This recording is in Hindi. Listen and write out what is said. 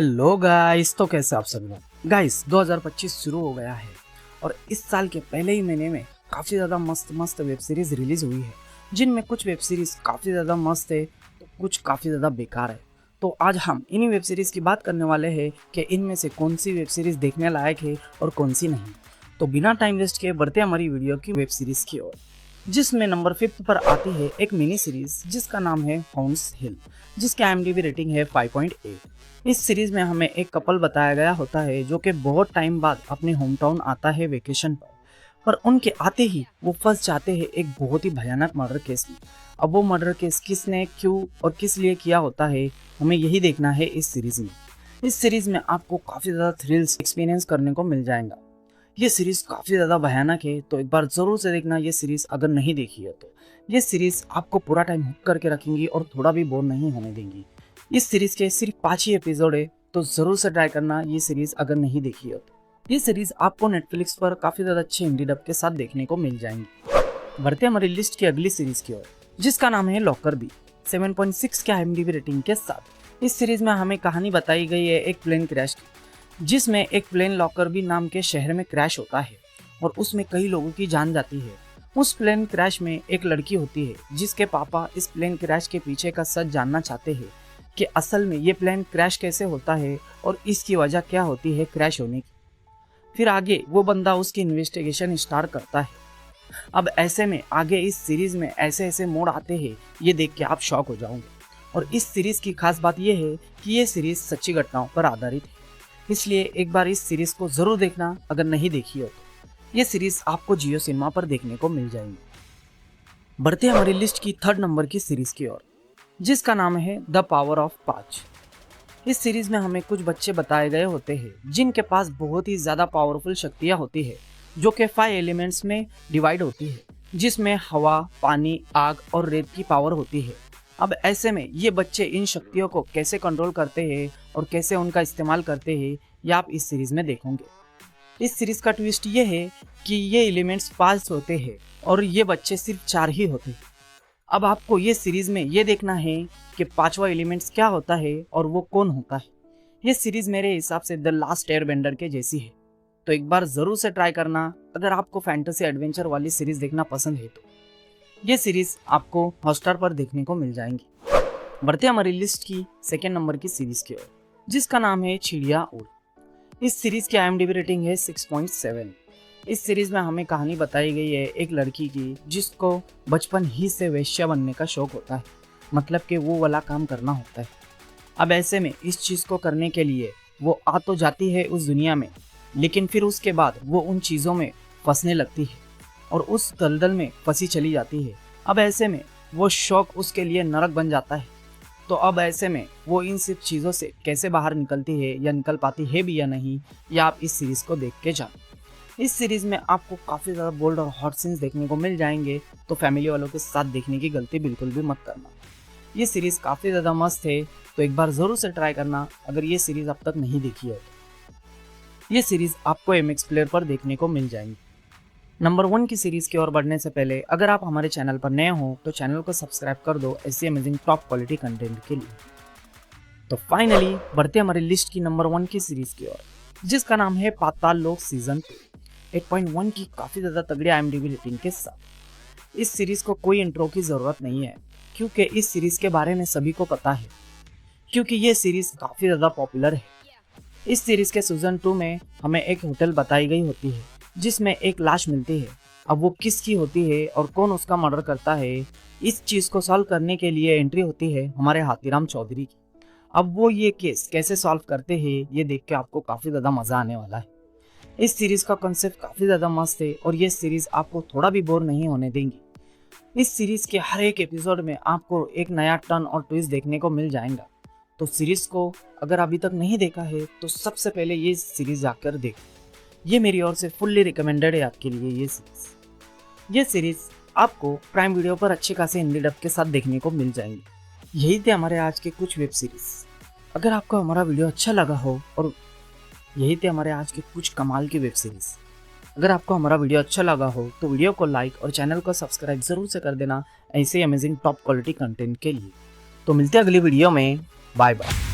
हेलो गाइस, तो कैसे आप सब लोग। गाइस 2025 शुरू हो गया है और इस साल के पहले ही महीने में काफ़ी ज़्यादा मस्त वेब सीरीज़ रिलीज़ हुई है, जिनमें कुछ वेब सीरीज़ काफ़ी ज़्यादा मस्त है तो कुछ काफ़ी ज़्यादा बेकार है। तो आज हम इन्हीं वेब सीरीज़ की बात करने वाले हैं कि इनमें से कौन सी वेब सीरीज़ देखने लायक है और कौन सी नहीं। तो बिना टाइम वेस्ट किए बढ़ते हमारी वीडियो की वेब सीरीज़ की ओर, जिसमें नंबर 5 पर आती है एक मिनी सीरीज जिसका नाम है हाउंड्स हिल, जिसकी IMDb रेटिंग है 5.8। इस सीरीज में हमें एक कपल बताया गया होता है जो कि बहुत टाइम बाद अपने होम टाउन आता है वेकेशन पर उनके आते ही वो फंस जाते हैं एक बहुत ही भयानक मर्डर केस में। अब वो मर्डर केस किसने, क्यों और किस लिए किया होता है, हमें यही देखना है इस सीरीज में। इस सीरीज में आपको काफ़ी ज़्यादा थ्रिल्स एक्सपीरियंस करने को मिल जाएगा। ये सीरीज़ काफ़ी ज़्यादा भयानक है, तो एक बार ज़रूर से देखना ये सीरीज़ अगर नहीं देखी है तो। ये सीरीज़ आपको पूरा टाइम हुक करके रखेंगी और थोड़ा भी बोर नहीं होने देंगी। इस सीरीज़ के सिर्फ 5 ही एपिसोड है, तो ज़रूर से ट्राई करना ये सीरीज़ अगर नहीं देखी है तो। ये सीरीज़ आपको नेटफ्लिक्स पर काफ़ी ज़्यादा अच्छे हिंदी डब के साथ देखने को मिल जाएंगी। बढ़ते हमारी लिस्ट की अगली सीरीज़ की ओर, जिसका नाम है लॉकर बी, 7.6 के IMDb रेटिंग के साथ। इस सीरीज़ में हमें कहानी बताई गई है एक प्लेन क्रैश की, जिसमें एक प्लेन लॉकरबी नाम के शहर में क्रैश होता है और उसमें कई लोगों की जान जाती है। उस प्लेन क्रैश में एक लड़की होती है जिसके पापा इस प्लेन क्रैश के पीछे का सच जानना चाहते हैं कि असल में ये प्लेन क्रैश कैसे होता है और इसकी वजह क्या होती है क्रैश होने की। फिर आगे वो बंदा उसकी इन्वेस्टिगेशन स्टार्ट करता है। अब ऐसे में आगे इस सीरीज में ऐसे ऐसे मोड़ आते हैं, ये देख के आप शॉक हो जाओगे। और इस सीरीज की खास बात यह है कि ये सीरीज सच्ची घटनाओं पर आधारित है, इसलिए एक बार इस सीरीज को जरूर देखना अगर नहीं देखी हो तो। ये सीरीज आपको जियो सिनेमा पर देखने को मिल जाएगी। बढ़ते हमारी लिस्ट की 3rd नंबर की सीरीज की ओर, जिसका नाम है द पावर ऑफ 5। इस सीरीज में हमें कुछ बच्चे बताए गए होते हैं जिनके पास बहुत ही ज्यादा पावरफुल शक्तियां होती है, जो कि 5 एलिमेंट्स में डिवाइड होती है, जिसमें हवा, पानी, आग और रेत की पावर होती है। अब ऐसे में ये बच्चे इन शक्तियों को कैसे कंट्रोल करते हैं और कैसे उनका इस्तेमाल करते हैं, ये आप इस सीरीज में देखोगे। इस सीरीज का ट्विस्ट ये है कि ये एलिमेंट्स 5 होते हैं और ये बच्चे सिर्फ 4 ही होते हैं। अब आपको ये सीरीज में ये देखना है कि 5वां एलिमेंट्स क्या होता है और वो कौन होता है। ये सीरीज मेरे हिसाब से द लास्ट एयरबेंडर के जैसी है, तो एक बार जरूर से ट्राई करना अगर आपको फैंटेसी एडवेंचर वाली सीरीज देखना पसंद है तो। ये सीरीज आपको हॉटस्टार पर देखने को मिल जाएंगी। बढ़ते हमारी लिस्ट की 2nd नंबर की सीरीज की ओर, जिसका नाम है चिड़िया उड़। इस सीरीज की IMDb रेटिंग है 6.7। इस सीरीज में हमें कहानी बताई गई है एक लड़की की जिसको बचपन ही से वेश्या बनने का शौक होता है, मतलब कि वो वाला काम करना होता है। अब ऐसे में इस चीज़ को करने के लिए वो आ तो जाती है उस दुनिया में, लेकिन फिर उसके बाद वो उन चीज़ों में फंसने लगती है और उस दलदल में फंसी चली जाती है। अब ऐसे में वो शौक उसके लिए नरक बन जाता है। तो अब ऐसे में वो इन सब चीज़ों से कैसे बाहर निकलती है या निकल पाती है भी या नहीं, या आप इस सीरीज़ को देख के जानो। इस सीरीज़ में आपको काफ़ी ज़्यादा बोल्ड और हॉट सीन्स देखने को मिल जाएंगे, तो फैमिली वालों के साथ देखने की गलती बिल्कुल भी मत करना। ये सीरीज़ काफ़ी ज़्यादा मस्त है, तो एक बार ज़रूर से ट्राई करना अगर ये सीरीज़ अब तक नहीं देखी है तो। ये सीरीज़ आपको MX प्लेयर पर देखने को मिल जाएंगी। नंबर 1 की सीरीज की ओर बढ़ने से पहले अगर आप हमारे चैनल पर नए हो तो चैनल को सब्सक्राइब कर दो ऐसी अमेजिंग टॉप क्वालिटी कंटेंट के लिए। तो फाइनली बढ़ते हमारी लिस्ट की नंबर 1 की सीरीज की ओर, जिसका नाम है पाताल लोक सीजन 2, 8.1 की काफ़ी ज़्यादा तगड़ी IMDb रेटिंग के साथ। इस सीरीज़ को कोई इंट्रो की ज़रूरत नहीं है, क्योंकि इस सीरीज़ के बारे में सभी को पता है, क्योंकि ये सीरीज़ काफ़ी ज़्यादा पॉपुलर है। इस सीरीज़ के सीजन 2 में हमें एक होटल बताई गई होती है जिसमें एक लाश मिलती है। अब वो किसकी होती है और कौन उसका मर्डर करता है, इस चीज़ को सॉल्व करने के लिए एंट्री होती है हमारे हाथीराम चौधरी की। अब वो ये केस कैसे सॉल्व करते हैं, ये देख के आपको काफ़ी ज़्यादा मज़ा आने वाला है। इस सीरीज़ का कॉन्सेप्ट काफ़ी ज़्यादा मस्त है और ये सीरीज़ आपको थोड़ा भी बोर नहीं होने देंगी। इस सीरीज़ के हर एक एपिसोड में आपको एक नया टर्न और ट्विस्ट देखने को मिल जाएगा। तो सीरीज़ को अगर अभी तक नहीं देखा है तो सबसे पहले ये सीरीज़ जाकर देखो। ये मेरी ओर से फुल्ली रिकमेंडेड है आपके लिए। ये सीरीज़ आपको प्राइम वीडियो पर अच्छे खासे हिंदी डब के साथ देखने को मिल जाएंगी। यही थे हमारे आज के कुछ वेब सीरीज़। अगर आपको हमारा वीडियो अच्छा लगा हो, और यही थे हमारे आज के कुछ कमाल की वेब सीरीज़। अगर आपको हमारा वीडियो अच्छा लगा हो तो वीडियो को लाइक और चैनल को सब्सक्राइब ज़रूर से कर देना ऐसे अमेजिंग टॉप क्वालिटी कंटेंट के लिए। तो मिलते हैं अगली वीडियो में। Bye bye.